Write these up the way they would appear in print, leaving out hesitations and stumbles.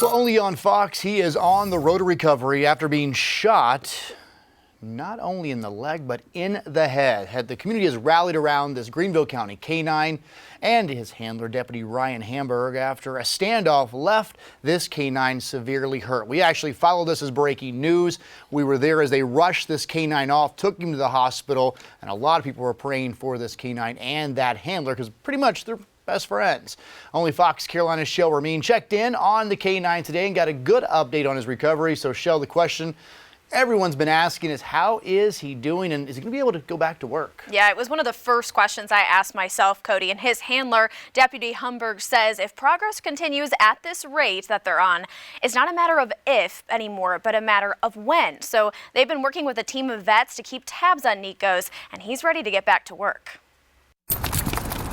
Well, only on Fox, he is on the road to recovery after being shot not only in the leg, but in the head. The community has rallied around this Greenville County K-9 and his handler, Deputy Ryan Hamburg, after a standoff left this K-9 severely hurt. We actually followed this as breaking news. We were there as they rushed this K-9 off, took him to the hospital, and a lot of people were praying for this K-9 and that handler because pretty much they're best friends. Only Fox Carolina's Shell Ramin checked in on the K-9 today and got a good update on his recovery. So, Shell, the question everyone's been asking is, how is he doing, and is he going to be able to go back to work? Yeah, it was one of the first questions I asked myself, Cody, and his handler, Deputy Hamburg, says if progress continues at this rate that they're on, it's not a matter of if anymore, but a matter of when. So they've been working with a team of vets to keep tabs on Nikos, and he's ready to get back to work.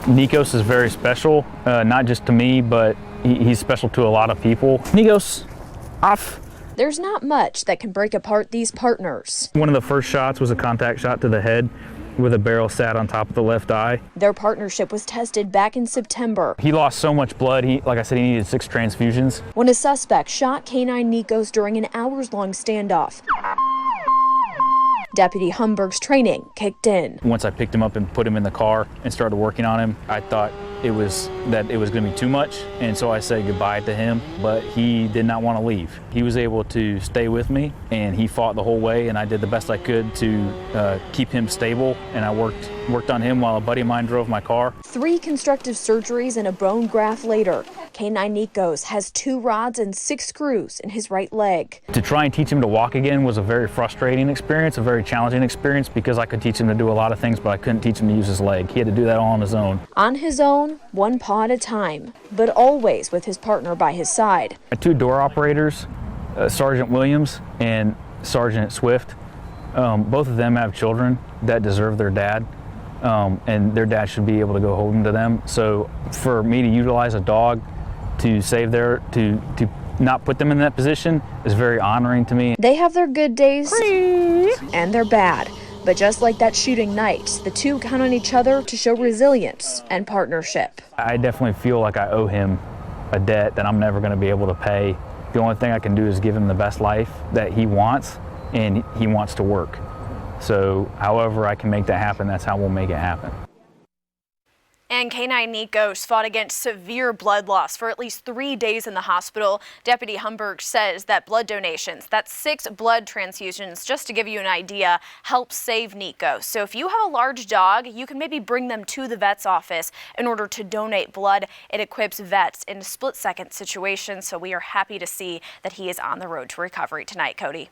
Nikos is very special, not just to me, but he's special to a lot of people. Nikos, off. There's not much that can break apart these partners. One of the first shots was a contact shot to the head where the barrel sat on top of the left eye. Their partnership was tested back in September. He lost so much blood, like I said, he needed 6 transfusions. When a suspect shot K-9 Nikos during an hours-long standoff, Deputy Hamburg's training kicked in. Once I picked him up and put him in the car and started working on him, I thought it was going to be too much, and so I said goodbye to him, but he did not want to leave. He was able to stay with me, and he fought the whole way, and I did the best I could to keep him stable, and I worked on him while a buddy of mine drove my car. 3 constructive surgeries and a bone graft later, K-9 Nikos has 2 rods and 6 screws in his right leg. To try and teach him to walk again was a very frustrating experience, a very challenging experience, because I could teach him to do a lot of things, but I couldn't teach him to use his leg. He had to do that all on his own. On his own, 1 paw at a time, but always with his partner by his side. 2 door operators, Sergeant Williams and Sergeant Swift, both of them have children that deserve their dad, and their dad should be able to go home to them. So for me to utilize a dog to save to not put them in that position is very honoring to me. They have their good days and their bad. But just like that shooting night, the two count on each other to show resilience and partnership. I definitely feel like I owe him a debt that I'm never going to be able to pay. The only thing I can do is give him the best life that he wants, and he wants to work. So however I can make that happen, that's how we'll make it happen. And K-9 Nikos fought against severe blood loss for at least 3 days in the hospital. Deputy Hamburg says that blood donations, that's 6 blood transfusions, just to give you an idea, help save Nikos. So if you have a large dog, you can maybe bring them to the vet's office in order to donate blood. It equips vets in split-second situations, so we are happy to see that he is on the road to recovery tonight, Cody.